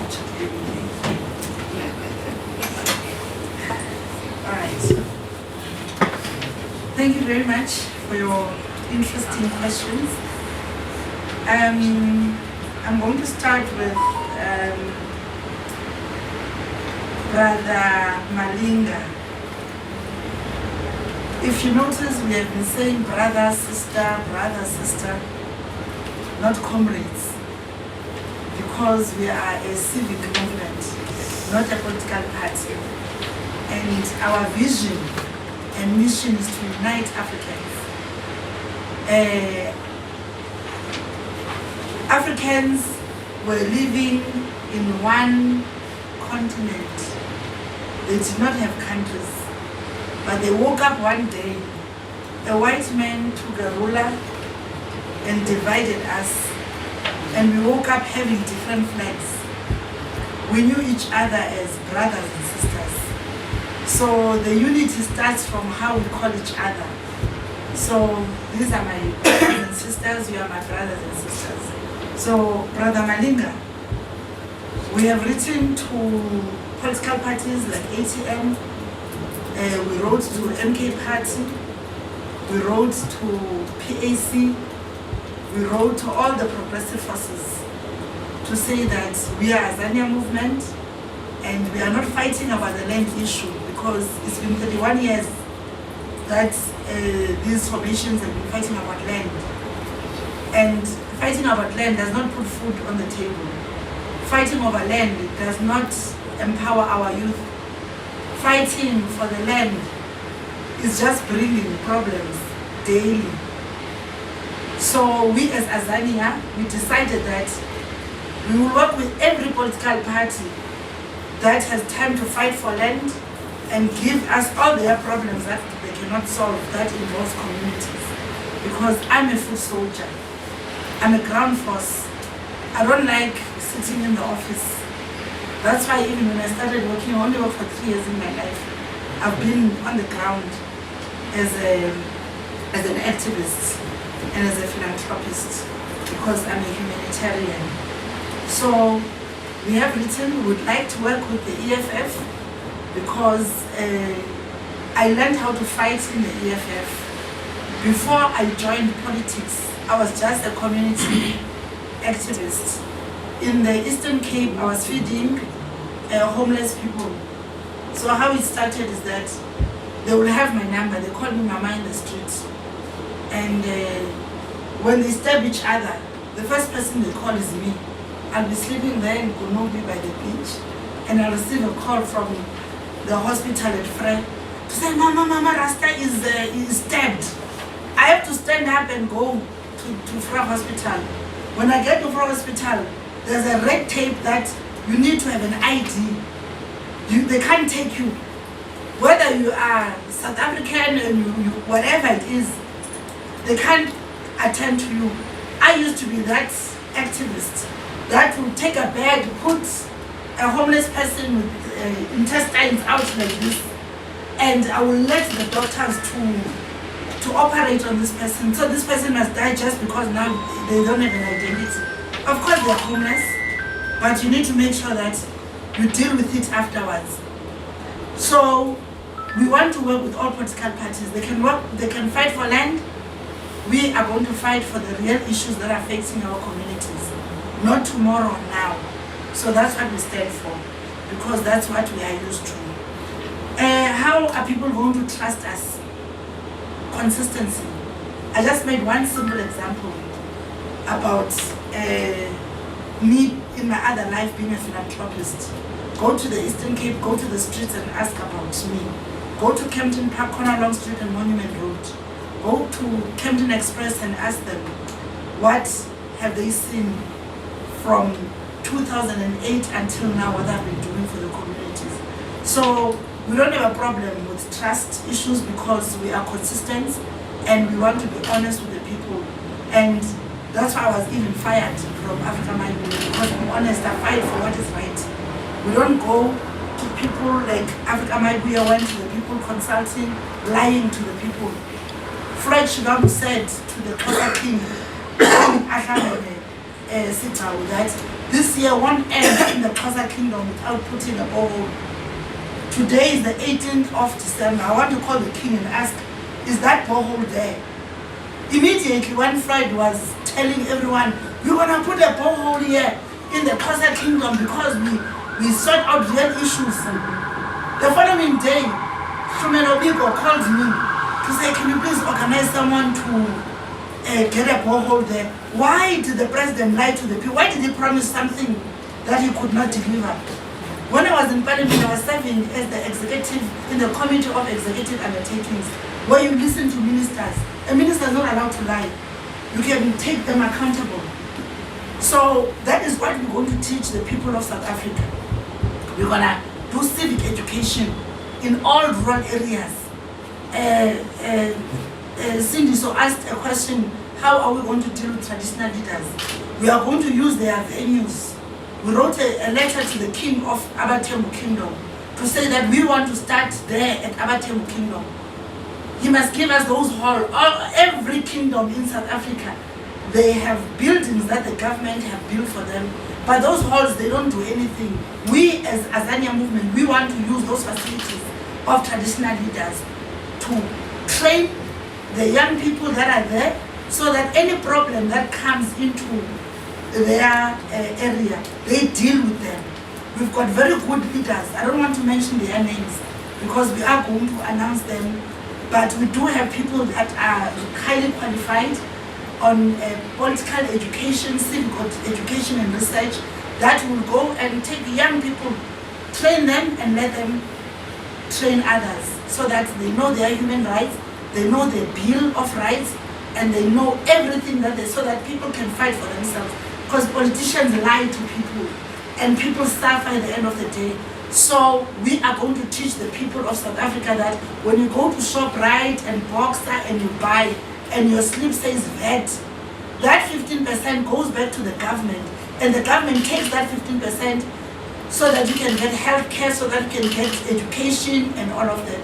future. All right. Thank you very much for your interesting questions. I'm going to start with Brother Malinga. If you notice, we have been saying brother, sister, not comrades, because we are a civic movement, not a political party. And our vision and mission is to unite Africans. Africans were living in one continent. They did not have countries. But they woke up one day, a white man took a ruler and divided us. And we woke up having different flags. We knew each other as brothers and sisters. So the unity starts from how we call each other. So these are my brothers and sisters, you are my brothers and sisters. So Brother Malinga, we have written to political parties like ATM, we wrote to MK Party, we wrote to PAC, we wrote to all the progressive forces to say that we are Azania Movement and we are not fighting about the land issue, because it's been 31 years that these formations have been fighting about land. And fighting about land does not put food on the table. Fighting over land does not empower our youth. Fighting for the land is just bringing problems daily. So we as Azania, we decided that we will work with every political party that has time to fight for land and give us all their problems that they cannot solve, that involves communities. Because I'm a foot soldier, I'm a ground force. I don't like sitting in the office. That's why even when I started working, I only worked for 3 years in my life. I've been on the ground as an activist and as a philanthropist, because I'm a humanitarian. So we have written, we would like to work with the EFF, because I learned how to fight in the EFF. Before I joined politics, I was just a community activist. In the Eastern Cape, I was feeding homeless people. So how it started is that they will have my number, they call me Mama in the street. And when they stab each other, the first person they call is me. I'll be sleeping there in Konobi by the beach, and I'll receive a call from the hospital at Frey to say, Mama, Rasta is stabbed. I have to stand up and go to Frey Hospital. When I get to Frey Hospital, there's a red tape that you need to have an ID. They can't take you. Whether you are South African and whatever it is, they can't attend to you. I used to be that activist that would take a bag, put a homeless person with intestines out like this, and I will let the doctors to operate on this person. So this person must die just because now they don't have an identity. Of course they are homeless, but you need to make sure that you deal with it afterwards. So we want to work with all political parties. They can fight for land. We are going to fight for the real issues that are facing our communities, not tomorrow, now. So that's what we stand for, because that's what we are used to. How are people going to trust us? Consistency. I just made one simple example about me in my other life being a philanthropist. Go to the Eastern Cape, go to the streets and ask about me. Go to Kempton Park, Corner Long Street and Monument Road. Go to Kempton Express and ask them, what have they seen from 2008 until now, what I've been doing for the communities. So we don't have a problem with trust issues, because we are consistent and we want to be honest with the people. And that's why I was even fired from Afrika Movement, because I'm honest, I fight for what is right. We don't go to people like Afrika Movement went to the people consulting, lying to the people. Floyd Shivambu said to the Xhosa king, that this year won't end in the Xhosa Kingdom without putting a borehole. Today is the 18th of December. I want to call the king and ask, is that borehole there? Immediately when Floyd was telling everyone, we're going to put a borehole here in the Xhosa Kingdom because we sort out real issues. The following day, Shumelo Biko called me to say, can you please organize someone to get a borehole there? Why did the president lie to the people? Why did he promise something that he could not deliver? When I was in Parliament, I was serving as the executive in the Committee of Executive Undertakings, where you listen to ministers. A minister is not allowed to lie. You can take them accountable. So that is what we're going to teach the people of South Africa. We're going to do civic education in all rural areas. Cindy so asked a question, how are we going to deal with traditional leaders? We are going to use their venues. We wrote a letter to the king of Abatemu Kingdom to say that we want to start there at Abatemu Kingdom. He must give us those halls. Every kingdom in South Africa, they have buildings that the government have built for them, but those halls, they don't do anything. We as Azania Movement, we want to use those facilities of traditional leaders to train the young people that are there, so that any problem that comes into their area, they deal with them. We've got very good leaders. I don't want to mention their names because we are going to announce them, but we do have people that are highly qualified on political education, civic education and research, that will go and take young people, train them and let them train others so that they know their human rights, they know their Bill of Rights, and they know everything that so that people can fight for themselves. Because politicians lie to people and people suffer at the end of the day. So we are going to teach the people of South Africa that when you go to ShopRite and Boxer and you buy and your slip says VAT, that 15% goes back to the government, and the government takes that 15% so that you can get health care, so that you can get education and all of that.